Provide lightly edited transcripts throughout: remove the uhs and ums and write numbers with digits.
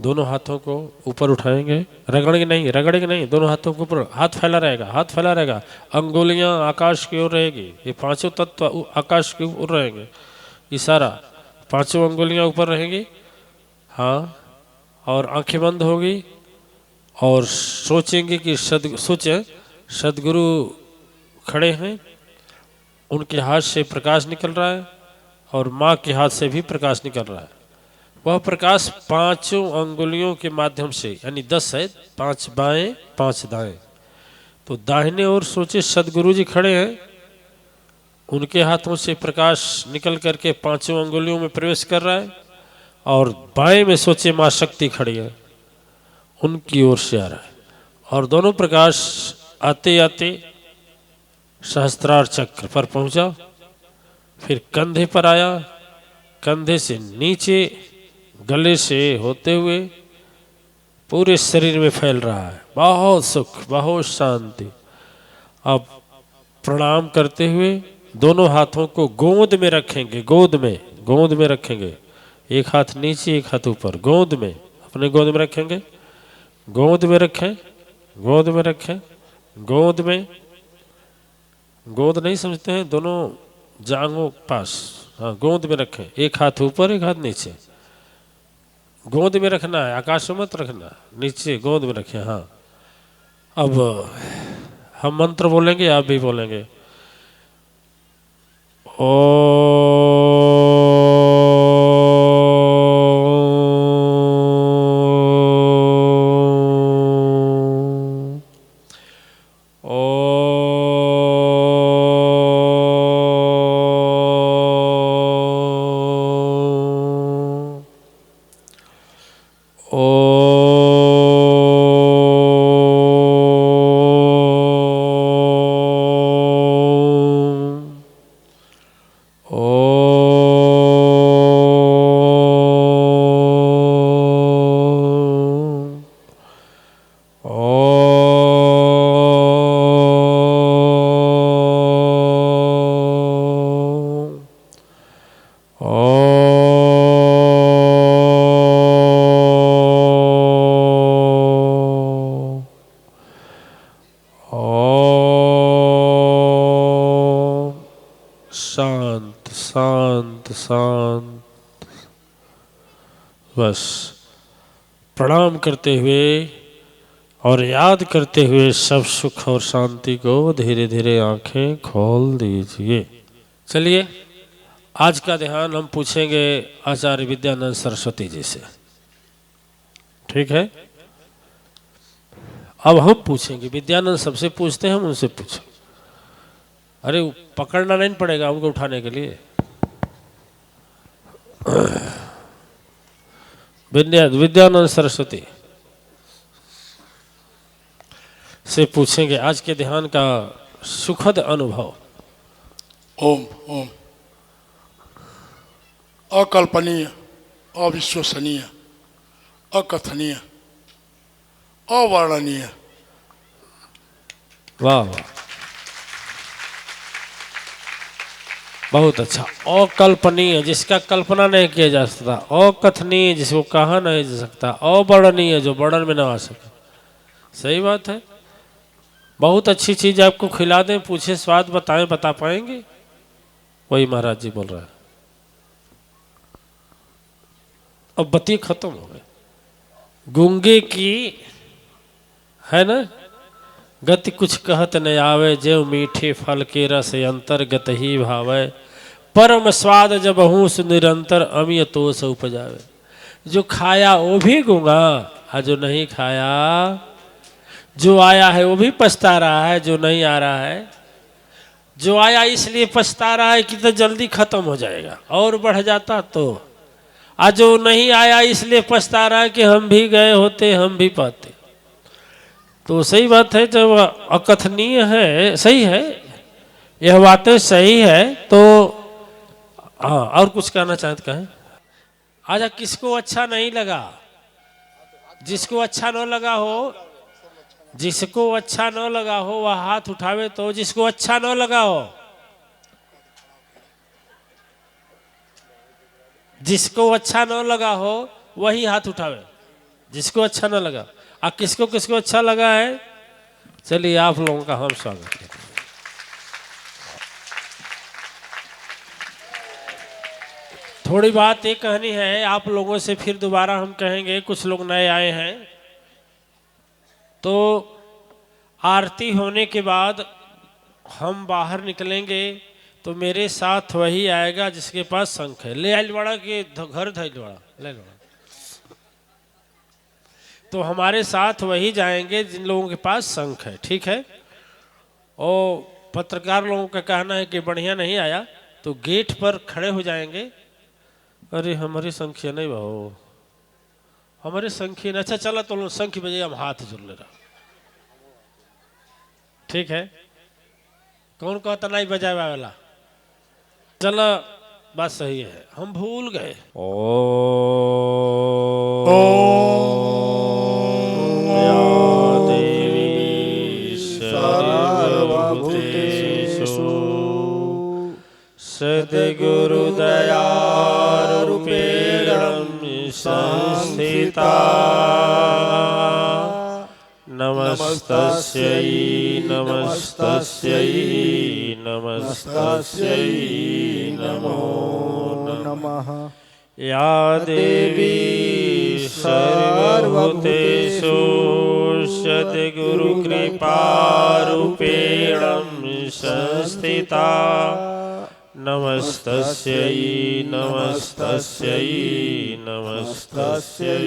दोनों हाथों को ऊपर उठाएंगे, रगड़ेंगे नहीं, रगड़ेंगे नहीं, दोनों हाथों के ऊपर, हाथ फैला रहेगा, हाथ फैला रहेगा, अंगुलियां आकाश की ओर रहेगी, ये पांचों तत्व आकाश की ओर रहेंगे, इशारा, पांचों अंगुलियां ऊपर रहेंगी। हाँ, और आंखें बंद होगी और सोचेंगे कि सोचें सदगुरु खड़े हैं, उनके हाथ से प्रकाश निकल रहा है और माँ के हाथ से भी प्रकाश निकल रहा है। वह प्रकाश पांचों अंगुलियों के माध्यम से, यानी 10 है, 5 बाएं 5 दाएं। तो दाहिने ओर सोचे सदगुरु जी खड़े हैं, उनके हाथों से प्रकाश निकल करके पांचों अंगुलियों में प्रवेश कर रहा है, और बाएं में सोचे माँ शक्ति खड़ी है, उनकी ओर से आ रहा है, और दोनों प्रकाश आते आते सहस्त्रार चक्र पर पहुंचा, फिर कंधे पर आया, कंधे से नीचे गले से होते हुए पूरे शरीर में फैल रहा है। बहुत सुख, बहुत शांति। अब प्रणाम करते हुए दोनों हाथों को गोद में रखेंगे, गोद में रखेंगे, एक हाथ नीचे एक हाथ ऊपर, गोद में, अपने गोद में रखेंगे, गोद में रखें, गोद में रखें, गोद में, गोद नहीं समझते हैं, दोनों जांघों पास, हाँ गोद में रखें, एक हाथ ऊपर एक हाथ नीचे, गोद में रखना है, आकाश में मत रखना, नीचे गोद में रखें। हाँ, अब हम मंत्र बोलेंगे, आप भी बोलेंगे। ओ शांत शांत शांत। बस प्रणाम करते हुए और याद करते हुए सब सुख और शांति को धीरे धीरे आंखें खोल दीजिए। चलिए, आज का ध्यान हम पूछेंगे आचार्य विद्यानंद सरस्वती जी से, ठीक है? अब हम पूछेंगे, विद्यानंद सबसे पूछते हैं, हम उनसे पूछें। अरे पकड़ना नहीं पड़ेगा हमको उठाने के लिए। विद्यानंद सरस्वती से पूछेंगे आज के ध्यान का सुखद अनुभव। ओम ओम। अकल्पनीय, अविश्वसनीय, अकथनीय, अवर्णनीय। वाह वाह, बहुत अच्छा। अकल्पनीय, जिसका कल्पना नहीं किया जा सकता, अकथनीय, जिसको कहा नहीं जा सकता, अवर्णनीय, जो वर्णन में ना आ सके। सही बात है। बहुत अच्छी चीज आपको खिला दें, पूछे स्वाद बताएं, बता पाएंगे? वही महाराज जी बोल रहे हैं। अब बत्ती खत्म हो गई। गूंगे की है ना गति कुछ कहत न आवे, जो मीठे फल के रस अंतर्गत ही भावे, परम स्वाद जब हूँ निरंतर अमिय तोष उपजावे। जो खाया वो भी गूंगा, और जो नहीं खाया, जो आया है वो भी पछता रहा है, जो नहीं आ रहा है। जो आया इसलिए पछता रहा है कि तो जल्दी खत्म हो जाएगा और बढ़ जाता तो, आज जो नहीं आया इसलिए पछता रहा है कि हम भी गए होते, हम भी पाते। तो सही बात है, जब अकथनीय है, सही है, यह बातें सही है। तो हाँ, और कुछ कहना चाहते कहें? आजा, किसको अच्छा नहीं लगा? जिसको अच्छा न लगा हो, जिसको अच्छा न लगा हो वह हाथ उठावे। तो जिसको अच्छा न लगा हो, जिसको अच्छा न लगा हो वही हाथ उठावे। जिसको अच्छा ना लगा, किसको किसको अच्छा लगा है, चलिए आप लोगों का हम स्वागत करते हैं। थोड़ी बात एक कहनी है आप लोगों से, फिर दोबारा हम कहेंगे, कुछ लोग नए आए हैं। तो आरती होने के बाद हम बाहर निकलेंगे तो मेरे साथ वही आएगा जिसके पास शंख है। ले आइल बड़ा के घर धैल बड़ा, ले बड़ा। तो हमारे साथ वही जाएंगे जिन लोगों के पास शंख है, ठीक है। और पत्रकार लोगों का कहना है कि बढ़िया नहीं आया तो गेट पर खड़े हो जाएंगे। अरे हमारी संख्या नहीं भाव, हमारे संख्या नहीं। अच्छा चला तो संख्या बजे हम हाथ जोड़ ले रहा, ठीक है। कौन कहता नहीं बजाए वाला, चला बात सही है, हम भूल गए। ओ या देवी सर्वभूतेषु सद्गुरु दयारूपेण संस्थिता नमस्तस्यै नमस्तस्यै नमस्तस्यै नमो नमः। या देवी सर्वभूतेषु सद्गुरु कृपारूपेण संस्थिता नमस्तस्यै नमस्तस्यै नमस्तस्यै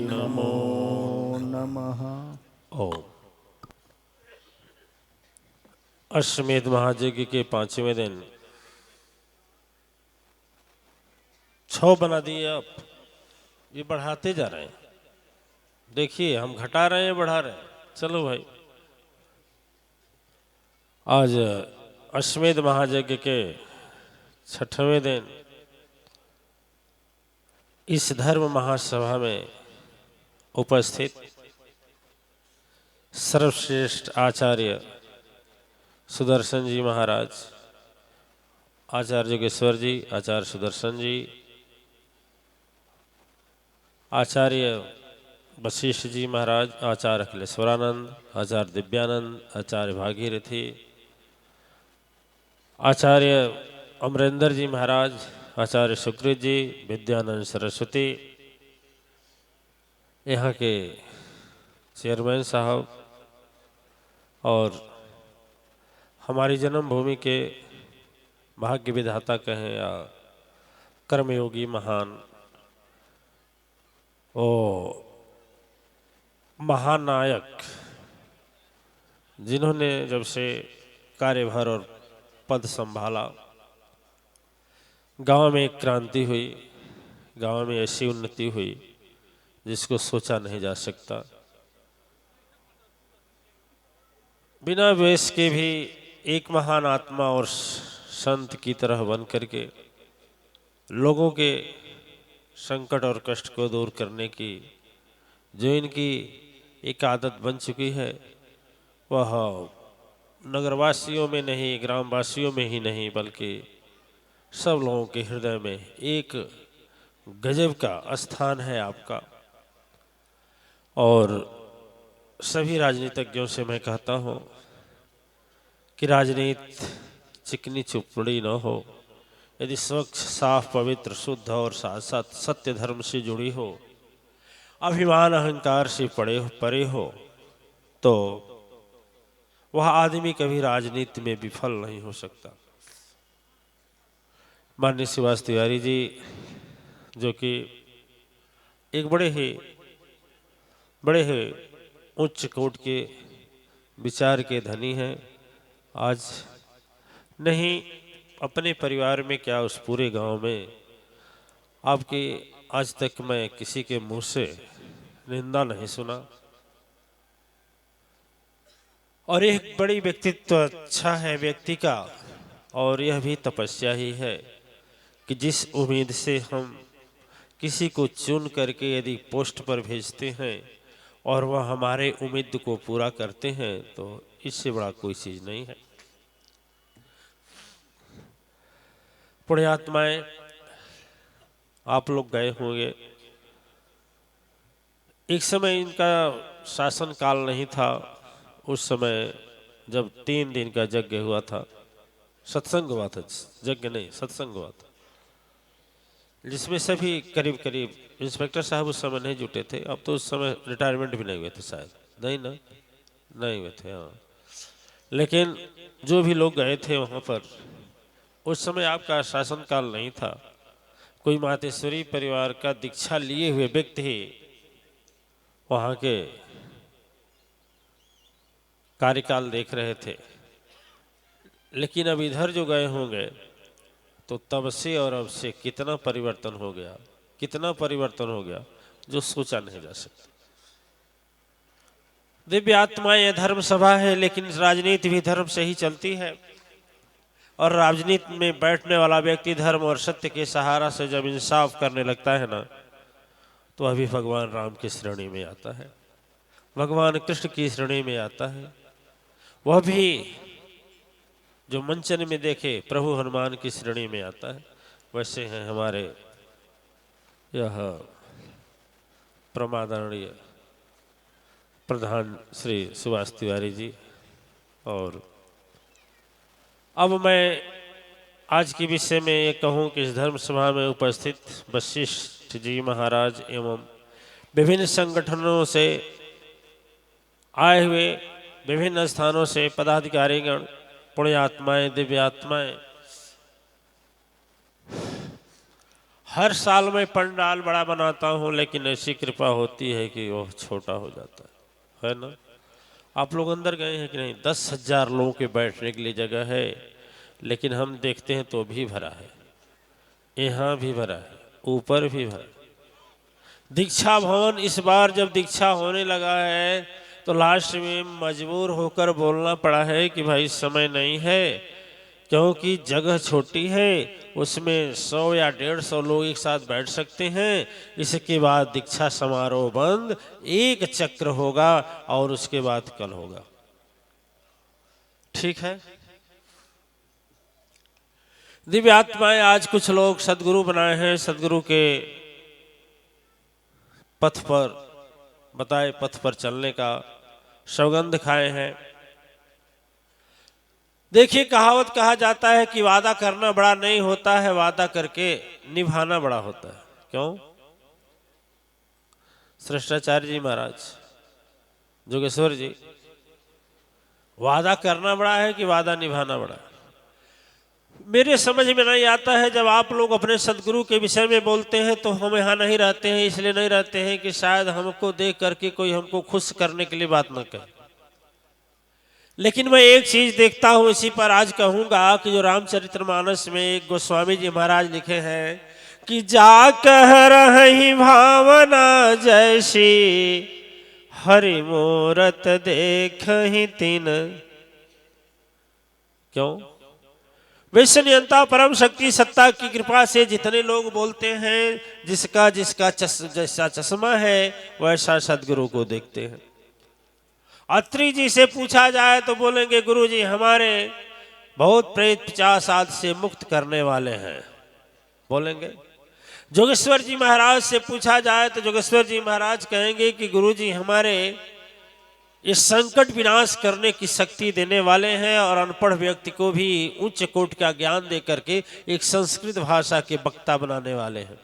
नमो नमः। ओम। अश्वमेध महायज्ञ के 5वें दिन 6 बना दिए। अब ये बढ़ाते जा रहे हैं, देखिए हम घटा रहे हैं बढ़ा रहे हैं। चलो भाई, आज अश्वमेध महायज्ञ के 6वें दिन इस धर्म महासभा में उपस्थित सर्वश्रेष्ठ आचार्य सुदर्शन जी महाराज, आचार्य जोगेश्वर जी, आचार्य सुदर्शन जी, आचार्य वशिष्ठ जी महाराज, आचार्य अखिलेश्वरानंद, आचार्य दिव्यानंद, आचार्य भागीरथी, आचार्य अमरेंद्र जी महाराज, आचार्य सुकृत जी, विद्यानंद सरस्वती, यहाँ के चेयरमैन साहब और हमारी जन्मभूमि के भाग्य विधाता कहें या कर्मयोगी महान ओ महानायक, जिन्होंने जब से कार्यभार और पद संभाला, गांव में एक क्रांति हुई, गांव में ऐसी उन्नति हुई जिसको सोचा नहीं जा सकता। बिना वेश के भी एक महान आत्मा और संत की तरह बन करके लोगों के संकट और कष्ट को दूर करने की जो इनकी एक आदत बन चुकी है, वह नगरवासियों में नहीं, ग्रामवासियों में ही नहीं, बल्कि सब लोगों के हृदय में एक गजब का स्थान है आपका। और सभी राजनीतिज्ञों से मैं कहता हूँ कि राजनीति चिकनी चुपड़ी न हो, यदि स्वच्छ, साफ, पवित्र, शुद्ध और साथ साथ सत्य धर्म से जुड़ी हो, अभिमान अहंकार से परे हो, तो वह आदमी कभी राजनीति में विफल नहीं हो सकता। माननीय सुभाष तिवारी जी, जो कि एक बड़े ही उच्च कोटि के विचार के धनी हैं, आज नहीं अपने परिवार में क्या उस पूरे गांव में आपके आज तक मैं किसी के मुंह से निंदा नहीं सुना। और एक बड़ी व्यक्तित्व अच्छा है व्यक्ति का, और यह भी तपस्या ही है कि जिस उम्मीद से हम किसी को चुन करके यदि पोस्ट पर भेजते हैं और वह हमारे उम्मीद को पूरा करते हैं, तो इससे बड़ा कोई चीज नहीं है। पुण्यात्माएं, आप लोग गए होंगे एक समय इनका शासन काल नहीं था, उस समय जब 3 दिन का यज्ञ हुआ था, सत्संग हुआ था, यज्ञ नहीं सत्संग हुआ था, जिसमें सभी करीब करीब इंस्पेक्टर साहब उस समय नहीं जुटे थे। अब तो उस समय रिटायरमेंट भी नहीं हुए थे शायद, नहीं ना, नहीं हुए थे हाँ। लेकिन जो भी लोग गए थे वहाँ पर, उस समय आपका शासनकाल नहीं था। कोई मातेश्वरी परिवार का दीक्षा लिए हुए व्यक्ति ही वहाँ के कार्यकाल देख रहे थे। लेकिन अब इधर जो गए होंगे तो तब से और अब से कितना परिवर्तन हो गया, कितना परिवर्तन हो गया जो सोचा नहीं जा सकता। दिव्य आत्माएं धर्म सभा है, लेकिन राजनीति भी धर्म से ही चलती है। और राजनीति में बैठने वाला व्यक्ति धर्म और सत्य के सहारा से जब इंसाफ करने लगता है ना, तो अभी भगवान राम की श्रेणी में आता है, भगवान कृष्ण की श्रेणी में आता है। वह भी जो मंचन में देखे प्रभु हनुमान की श्रेणी में आता है। वैसे हैं हमारे यह प्रमादरणीय प्रधान श्री सुभाष तिवारी जी। और अब मैं आज के विषय में ये कहूँ कि इस धर्म सभा में उपस्थित वशिष्ठ जी महाराज एवं विभिन्न संगठनों से आए हुए, विभिन्न स्थानों से पदाधिकारीगण, पुण्यात्माएं, दिव्यात्माएं, हर साल मैं पंडाल बड़ा बनाता हूँ, लेकिन ऐसी कृपा होती है कि वह छोटा हो जाता है ना। आप लोग अंदर गए हैं कि नहीं? 10,000 लोगों के बैठने के लिए जगह है, लेकिन हम देखते हैं तो भी भरा है, यहाँ भी भरा है, ऊपर भी भरा। दीक्षा भवन इस बार जब दीक्षा होने लगा है तो लास्ट में मजबूर होकर बोलना पड़ा है कि भाई समय नहीं है, क्योंकि जगह छोटी है, उसमें 100 या 150 लोग एक साथ बैठ सकते हैं। इसके बाद दीक्षा समारोह बंद, एक चक्र होगा और उसके बाद कल होगा। ठीक है। दिव्य आत्माएं, आज कुछ लोग सदगुरु बनाए हैं, सदगुरु के पथ पर, बताए पथ पर चलने का सौगंध खाए हैं। देखिए, कहावत कहा जाता है कि वादा करना बड़ा नहीं होता है, वादा करके निभाना बड़ा होता है। क्यों? श्रेष्ठाचार्य जी महाराज, जोगेश्वर जी, वादा करना बड़ा है कि वादा निभाना बड़ा है? मेरे समझ में नहीं आता है। जब आप लोग अपने सदगुरु के विषय में बोलते हैं तो हम यहाँ नहीं रहते हैं, इसलिए नहीं रहते हैं कि शायद हमको देख करके कोई हमको खुश करने के लिए बात न कहे। लेकिन मैं एक चीज देखता हूँ, इसी पर आज कहूँगा कि जो रामचरितमानस में एक गोस्वामी जी महाराज लिखे हैं कि जा कह रही भावना जैसी, हरि मूरत देख ही तीन। क्यों? विश्वनियंता परम शक्ति सत्ता की कृपा से जितने लोग बोलते हैं, जिसका जिसका जैसा चश्मा है वैसा सदगुरु को देखते हैं। अत्रि जी से पूछा जाए तो बोलेंगे गुरु जी हमारे बहुत प्रेत 50 आदि से मुक्त करने वाले हैं, बोलेंगे। जोगेश्वर जी महाराज से पूछा जाए तो जोगेश्वर जी महाराज कहेंगे कि गुरु जी हमारे इस संकट विनाश करने की शक्ति देने वाले हैं और अनपढ़ व्यक्ति को भी उच्च कोटि का ज्ञान दे करके एक संस्कृत भाषा के वक्ता बनाने वाले हैं।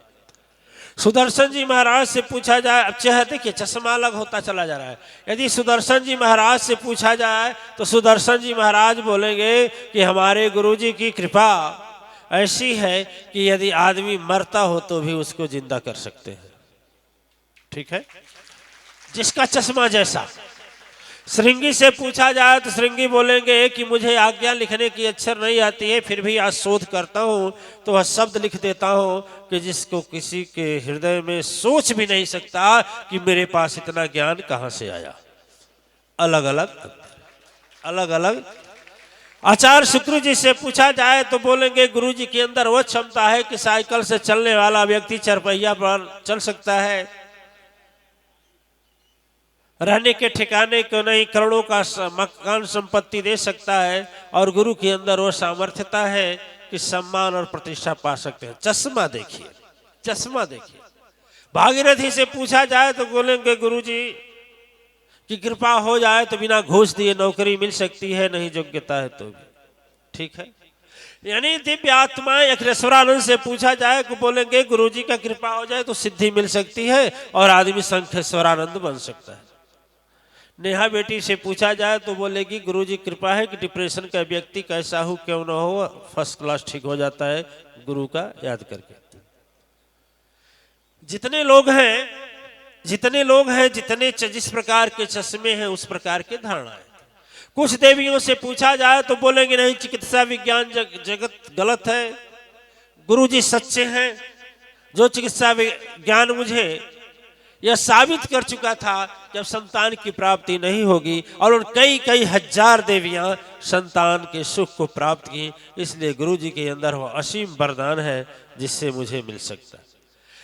सुदर्शन जी महाराज से पूछा जाए, अब चेहरा देखिए चश्मा अलग होता चला जा रहा है। यदि सुदर्शन जी महाराज से पूछा जाए तो सुदर्शन जी महाराज बोलेंगे कि हमारे गुरुजी की कृपा ऐसी है कि यदि आदमी मरता हो तो भी उसको जिंदा कर सकते हैं। ठीक है, जिसका चश्मा जैसा। श्रृंगी से पूछा जाए तो श्रृंगी बोलेंगे कि मुझे आज्ञा लिखने की अक्षर नहीं आती है, फिर भी आज शोध करता हूँ तो वह शब्द लिख देता हूँ कि जिसको किसी के हृदय में सोच भी नहीं सकता कि मेरे पास इतना ज्ञान कहाँ से आया। अलग अलग। आचार्य शुक्र जी से पूछा जाए तो बोलेंगे गुरु जी के अंदर वह क्षमता है कि साइकिल से चलने वाला व्यक्ति चरपहिया पर चल सकता है, रहने के ठिकाने को नहीं करोड़ों का मकान संपत्ति दे सकता है, और गुरु के अंदर वो सामर्थ्यता है कि सम्मान और प्रतिष्ठा पा सकते हैं। चश्मा देखिए, चश्मा देखिए। भागीरथी से पूछा जाए तो बोलेंगे गुरुजी की कृपा हो जाए तो बिना घूस दिए नौकरी मिल सकती है, नहीं योग्यता है तो भी। ठीक है, यानी दिव्य आत्माएं अखिलेश्वरानंद से पूछा जाए तो बोलेंगे गुरुजी का कृपा हो जाए तो सिद्धि मिल सकती है और आदमी शंखेश्वरानंद बन सकता है। नेहा बेटी से पूछा जाए तो बोलेगी गुरुजी कृपा है कि डिप्रेशन का व्यक्ति कैसा हो क्यों ना हो फर्स्ट क्लास ठीक हो जाता है गुरु का याद करके। जितने लोग हैं जितने जिस प्रकार के चश्मे हैं उस प्रकार के धारणा है। कुछ देवियों से पूछा जाए तो बोलेंगे नहीं चिकित्सा विज्ञान जगत गलत है, गुरुजी सच्चे हैं। जो चिकित्सा विज्ञान मुझे यह साबित कर चुका था जब संतान की प्राप्ति नहीं होगी, और उन कई हजार देवियां संतान के सुख को प्राप्त की, इसलिए गुरुजी के अंदर वो असीम वरदान है जिससे मुझे मिल सकता है।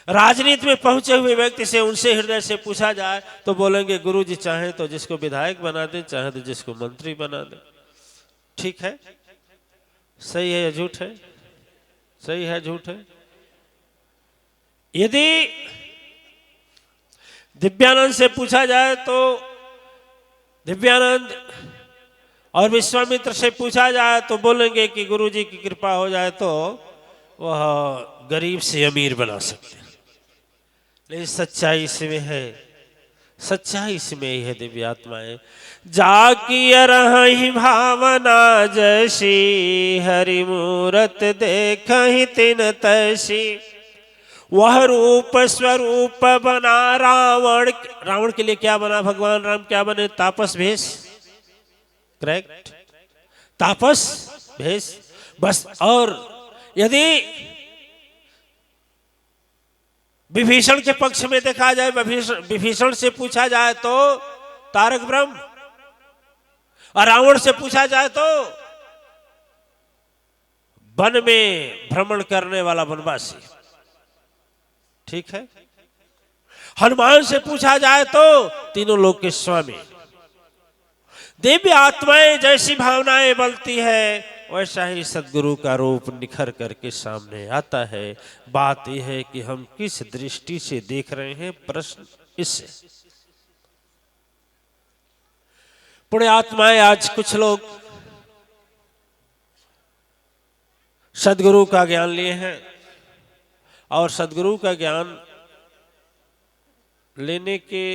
राजनीति में पहुंचे हुए व्यक्ति से उनसे हृदय से पूछा जाए तो बोलेंगे गुरुजी चाहे तो जिसको विधायक बना दे, चाहे तो जिसको मंत्री बना दे। ठीक है, सही है या झूठ है? सही है झूठ है? यदि दिव्यानंद से पूछा जाए तो दिव्यानंद और विश्वामित्र से पूछा जाए तो बोलेंगे कि गुरुजी की कृपा हो जाए तो वह गरीब से अमीर बना सकते हैं। लेकिन सच्चाई इसमें है, सच्चाई इसमें ही है दिव्य आत्माएं। जाकी रही भावना जैसी हरि मूरत देख ही तिन तैसी, वह रूप स्वरूप बना रावण। रावण के लिए क्या बना भगवान राम? क्या बने? तापस भेष। करेक्ट, तापस भेष बस। और यदि विभीषण के पक्ष में देखा जाए, विभीषण से पूछा जाए तो तारक ब्रह्म, और रावण से पूछा जाए तो वन में भ्रमण करने वाला वनवासी। ठीक है, हनुमान से पूछा जाए तो तीनों लोक के स्वामी। दिव्य आत्माएं जैसी भावनाएं बलती है वैसा ही सदगुरु का रूप निखर करके सामने आता है। बात यह है कि हम किस दृष्टि से देख रहे हैं, प्रश्न इससे। पुण्य आत्माएं आज कुछ लोग सदगुरु का ज्ञान लिए हैं और सदगुरु का ज्ञान लेने के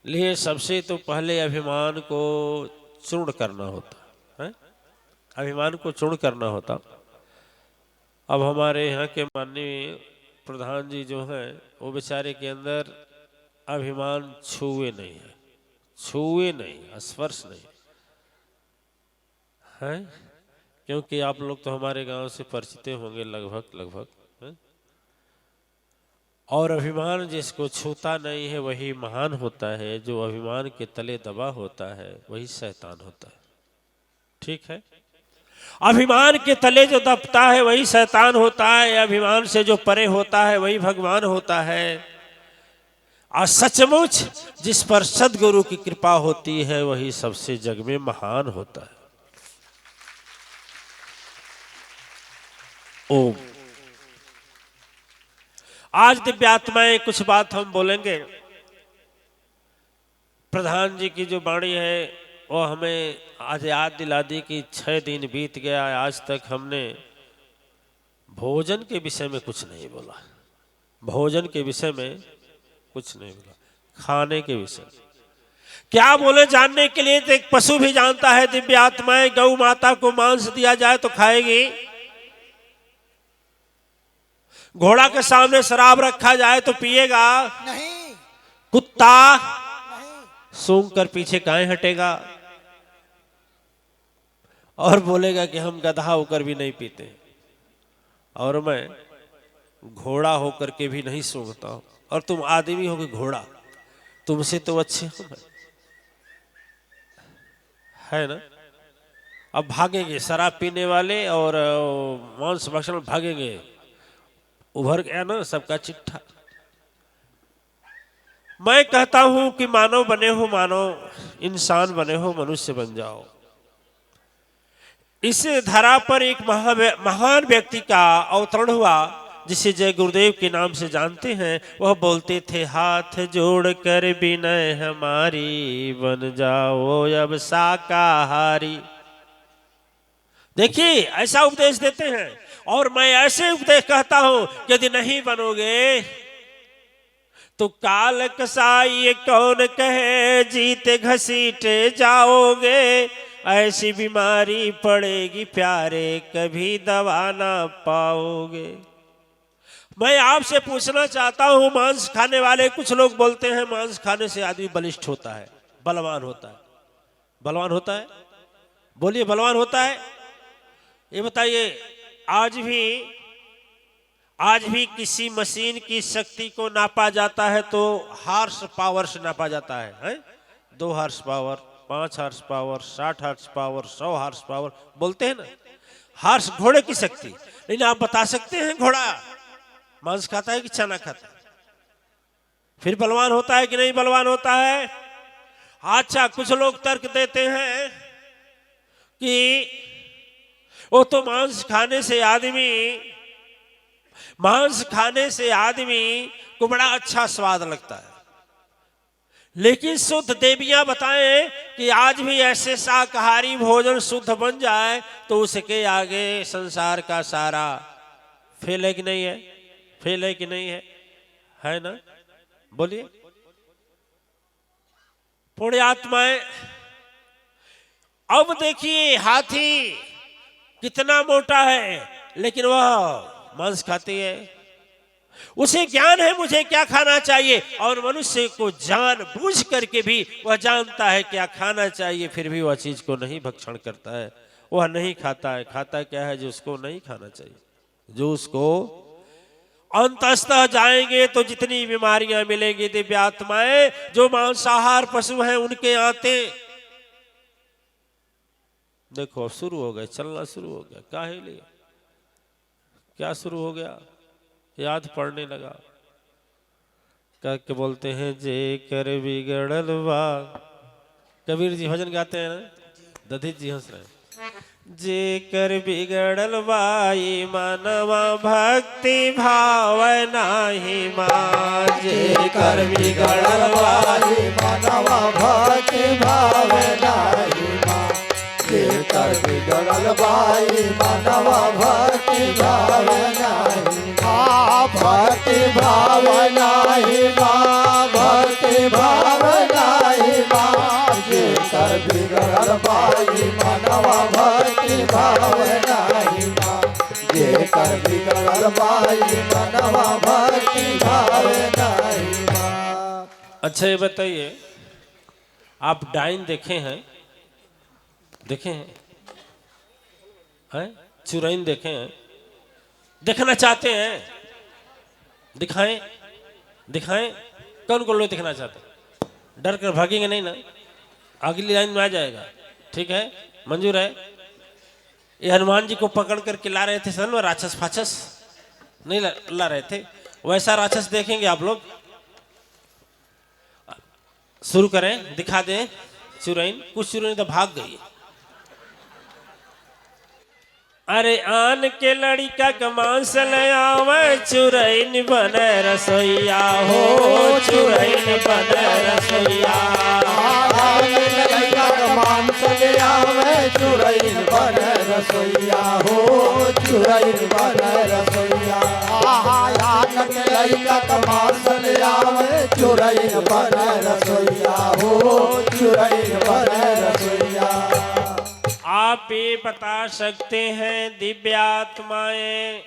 लिए सबसे तो पहले अभिमान को चूर्ण करना होता है, अभिमान को चूर्ण करना होता। अब हमारे यहाँ के माननीय प्रधान जी जो हैं वो बेचारे के अंदर अभिमान छुए नहीं है, छुए नहीं, स्पर्श नहीं है, क्योंकि आप लोग तो हमारे गांव से परिचित होंगे लगभग है? और अभिमान जिसको छूता नहीं है वही महान होता है, जो अभिमान के तले दबा होता है वही शैतान होता है। ठीक है, अभिमान के तले जो दबता है वही शैतान होता है, अभिमान से जो परे होता है वही भगवान होता है। और सचमुच जिस पर सदगुरु की कृपा होती है वही सबसे जग में महान होता है। ओम। आज दिव्यात्माएं कुछ बात हम बोलेंगे। प्रधान जी की जो वाणी है वो हमें आज याद दिला दी कि 6 दिन बीत गया, आज तक हमने भोजन के विषय में कुछ नहीं बोला, भोजन के विषय में कुछ नहीं बोला, खाने के विषय क्या बोले जानने के लिए तो एक पशु भी जानता है। दिव्य आत्माएं, गौ माता को मांस दिया जाए तो खाएगी, घोड़ा के सामने शराब रखा जाए तो पिएगा नहीं, कुत्ता नहीं। सूंघ कर पीछे काहे हटेगा और बोलेगा कि हम गधा होकर भी नहीं पीते, और मैं घोड़ा होकर के भी नहीं सूंघता हूं, और तुम आदमी हो कि घोड़ा, तुमसे तो अच्छे हो मैं, है ना। अब भागेंगे शराब पीने वाले और मांस भक्षण भागेंगे, उभर गया ना सबका चिट्ठा। मैं कहता हूं कि मानव बने हो, मानव इंसान बने हो, मनुष्य बन जाओ। इस धरा पर एक महान व्यक्ति का अवतरण हुआ जिसे जय गुरुदेव के नाम से जानते हैं, वह बोलते थे, हाथ जोड़ कर विनय हमारी, बन जाओ अब शाकाहारी। देखिए ऐसा उपदेश देते हैं, और मैं ऐसे उपदेश कहता हूं कि यदि नहीं बनोगे तो काल कसाई कौन कहे, जीते घसीटे जाओगे। ऐसी बीमारी पड़ेगी प्यारे, कभी दवा ना पाओगे। मैं आपसे पूछना चाहता हूं, मांस खाने वाले कुछ लोग बोलते हैं मांस खाने से आदमी बलिष्ठ होता है, बलवान होता है। बलवान होता है? बोलिए, बलवान होता है? ये बताइए, आज भी किसी मशीन की शक्ति को नापा जाता है तो हार्स पावर से नापा जाता है? 2 horse power, 5 horse power, 60 horse power, 100 horse power बोलते हैं ना। हार्स घोड़े की शक्ति। लेकिन आप बता सकते हैं घोड़ा मांस खाता है कि चना खाता है? फिर बलवान होता है कि नहीं बलवान होता है? अच्छा, कुछ लोग तर्क देते हैं कि वो तो मांस खाने से आदमी को बड़ा अच्छा स्वाद लगता है। लेकिन शुद्ध देवियां बताएं कि आज भी ऐसे शाकाहारी भोजन शुद्ध बन जाए तो उसके आगे संसार का सारा फेल है कि नहीं है? फेल है कि नहीं है? है ना? बोलिए। पुण्यात्माएं, अब देखिए हाथी कितना मोटा है, लेकिन वह मांस खाती है। उसे ज्ञान है मुझे क्या खाना चाहिए, और मनुष्य को जान बूझ करके भी वह जानता है क्या खाना चाहिए, फिर भी वह चीज को नहीं भक्षण करता है, वह नहीं खाता है। खाता क्या है? जो उसको नहीं खाना चाहिए, जो उसको अंतस्तः जाएंगे तो जितनी बीमारियां मिलेंगी दिव्यात्माएं, जो मांसाहार पशु हैं उनके आते देखो शुरू हो गए, चलना शुरू हो गया। काहे लिए? क्या शुरू हो गया? याद पड़ने लगा। क्या बोलते हैं, जे कर बिगड़ल बा। कबीर जी भजन गाते हैं ना, दधित जी हंस रहे हैं। जे कर बिगड़ल बाई मनवा, भक्ति भाव नाही मां। जे कर बिगड़ल बाई मनवा, भक्ति भाव नाही मां। जे कर बिगड़ल बाई मनवा, भक्ति भाव नाही मां। भक्ति भाव नाही मां, भक्ति भाव नाही मां। जे कर बिगड़ल बाई मनवा, भक्ति भाव नाही मां। जे कर बिगड़ल बाई मनवा, भक्ति भाव नाही मां। अच्छा, ये बताइए, आप डाइन देखे हैं? देखे हैं? चुरैन देखे हैं? देखना चाहते हैं? दिखाएं, दिखाएं। कौन को लोग दिखना चाहते हैं? डर कर भागेंगे नहीं ना, अगली लाइन में आ जाएगा। ठीक है, मंजूर है? ये हनुमान जी को पकड़ कर के ला रहे थे सन, राक्षस फाक्षस नहीं ला रहे थे, वैसा राक्षस देखेंगे आप लोग। शुरू करें, दिखा दें चुरैन। कुछ चुरैन तो भाग गई। अरे आन के लड़का का मांस ले आवे, चुरैन बने रसोईया हो, चुरैन बने रसोईया। आन के लड़का का मांस ले आवे, चुरैन बने रसोईया हो, चुरैन बने रसोईया। आन के लड़का का मांस ले आवे, चुरैन बने रसोईया हो, चुरैन बने रसोईया। आप ये बता सकते हैं दिव्यात्माएं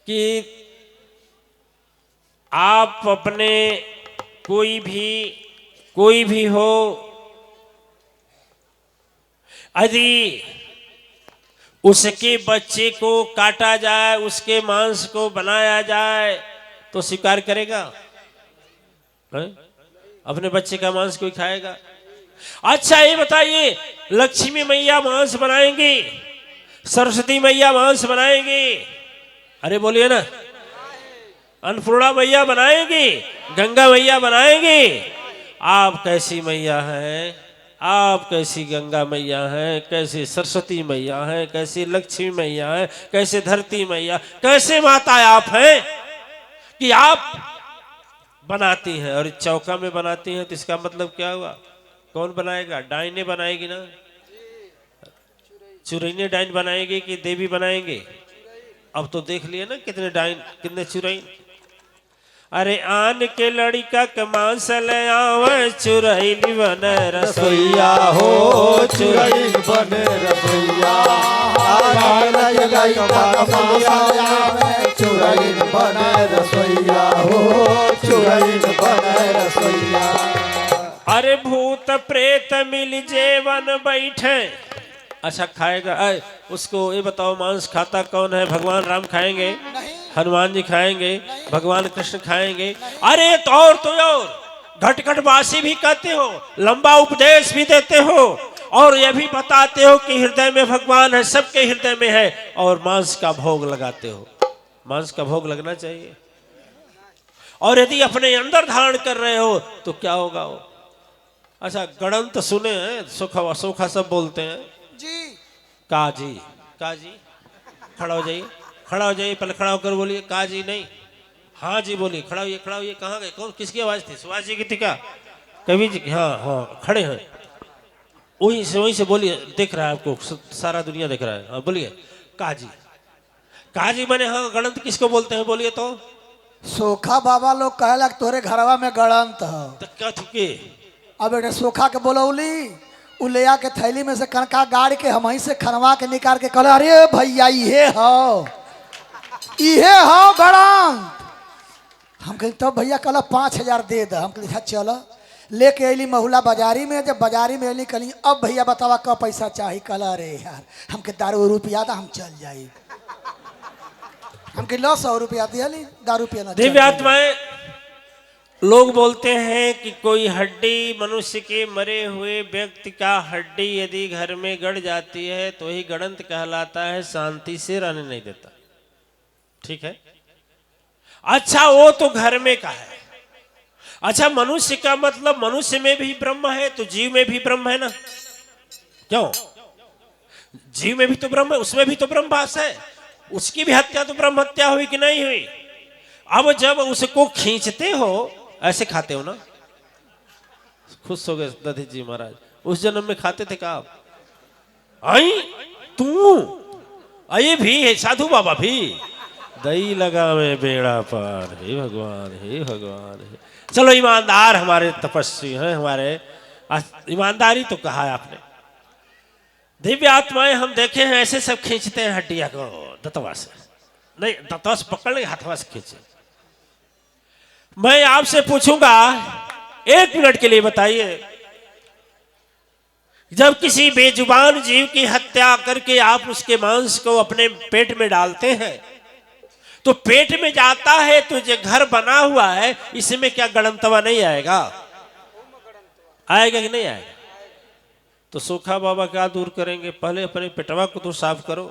कि आप अपने कोई भी हो, यदि उसके बच्चे को काटा जाए, उसके मांस को बनाया जाए तो स्वीकार करेगा? अपने बच्चे का मांस कोई खाएगा? अच्छा, ये बताइए, लक्ष्मी मैया मांस बनाएंगी, सरस्वती मैया मांस बनाएंगी, अरे बोलिए ना, अन्नपूर्णा मैया बनाएंगी, गंगा मैया बनाएंगी। आप कैसी मैया हैं? आप कैसी गंगा मैया हैं, कैसी सरस्वती मैया हैं, कैसी लक्ष्मी मैया हैं, कैसे धरती मैया, कैसे माता आप हैं कि आप बनाती हैं और चौका में बनाती हैं। तो इसका मतलब क्या हुआ? कौन बनाएगा? डाइने बनाएगी ना, चुरैने डाइन बनाएगी कि देवी बनाएंगे? अब तो देख लिए ना कितने डाइन कितने चुरैन। अरे आन के लड़का के मांस ले आवे चुरैली बने रसोईया हो, चुरैन बने रसोईया। आन के लड़का के मांस ले आवे चुरैन बने रसोईया हो, चुरैन बने रसोईया। अरे भूत प्रेत मिल जेवन बैठे। अच्छा खाएगा उसको ये बताओ, मांस खाता कौन है? भगवान राम खाएंगे, हनुमान जी खाएंगे, भगवान कृष्ण खाएंगे। अरे तो और घट बासी भी कहते हो, लंबा उपदेश भी देते हो और यह भी बताते हो कि हृदय में भगवान है, सबके हृदय में है, और मांस का भोग लगाते हो। मांस का भोग लगना चाहिए। और यदि अपने अंदर धारण कर रहे हो तो क्या होगा वो? अच्छा गणंत सुने हैं, सोखा सोखा सब बोलते हैं जी। काजी काजी, खड़ा हो जाइए, खड़ा हो जाइए, पहले खड़ा होकर बोलिए काजी नहीं, हाँ जी बोलिए, खड़ा होइए, खड़ा होइए। कहाँ गए? कौन किसकी आवाज थी? सुभाष जी की थी क्या? कवि जी की? हाँ हाँ खड़े हैं, वहीं से बोलिए, दिख रहा है आपको, सारा दुनिया दिख रहा है। हाँ बोलिए काजी। काजी बने हाँ गणंत किसको बोलते हैं? बोलिए तो। सोखा बाबा लोग कहला तोरे घरवा में गणंत है। तो क्या थी? अब एक सोखा के बोलौली, उ ले आके थैली में से कनका गाड़ के हम से खनवा के निकाल के कहले अरे भैया इहे हो गणंत। हम कही तब भैया कहला 5000 दे द। हम कही चलो लेके अली महुला बाजारी में। जब बाजारी में अली कहली अब भैया बतावा क पैसा चाहिए? कहला अरे यार हमके दारू रुपया था, हम चल जाई। हम कही लो 100 रुपया दिया, दारू पिया। दिव्य आत्माएं, लोग बोलते हैं कि कोई हड्डी, मनुष्य के मरे हुए व्यक्ति का हड्डी यदि घर में गड़ जाती है तो ही गणंत कहलाता है, शांति से रहने नहीं देता। ठीक है, अच्छा वो तो घर में का है। अच्छा मनुष्य का मतलब मनुष्य में भी ब्रह्म है तो जीव में भी ब्रह्म है ना? क्यों? जीव में भी तो ब्रह्म है, उसमें भी तो ब्रह्म वास है। उसकी भी हत्या तो ब्रह्म हत्या हुई कि नहीं हुई? अब जब उसको खींचते हो, ऐसे खाते हो ना, खुश हो गए दधी जी महाराज। उस जन्म में खाते थे क्या आप? आई तू आये भी है, साधु बाबा भी दही लगा में बेड़ा पार। हे भगवान, हे भगवान, हे। चलो ईमानदार हमारे तपस्वी हैं, हमारे ईमानदारी तो कहा है आपने। दिव्य आत्माएं हम देखे हैं ऐसे सब खींचते हैं हड्डिया को दतवा से, नहीं दतवा से पकड़ ले, हाथवा से खींचे। मैं आपसे पूछूंगा 1 मिनट के लिए बताइए, जब किसी बेजुबान जीव की हत्या करके आप उसके मांस को अपने पेट में डालते हैं तो पेट में जाता है तो जो घर बना हुआ है इसमें क्या गणंतवा नहीं आएगा? आएगा कि नहीं आएगा? तो सोखा बाबा क्या दूर करेंगे? पहले अपने पेटवा को तो साफ करो।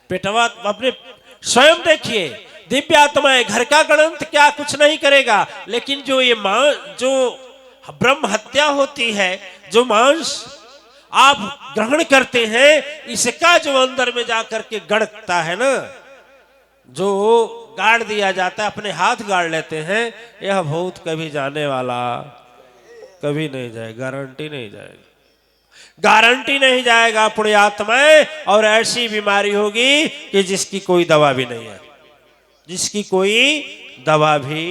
पेटवा अपने स्वयं देखिए। दिव्य आत्माएं, घर का गणंत क्या कुछ नहीं करेगा, लेकिन जो ये जो ब्रह्म हत्या होती है, जो मांस आप ग्रहण करते हैं, इसका जो अंदर में जाकर के गड़ता है ना, जो गाड़ दिया जाता है, अपने हाथ गाड़ लेते हैं, यह भूत कभी जाने वाला कभी नहीं जाएगा, गारंटी नहीं जाएगा, गारंटी नहीं जाएगा पुण्यात्माएं। और ऐसी बीमारी होगी कि जिसकी कोई दवा भी नहीं है, जिसकी कोई दवा भी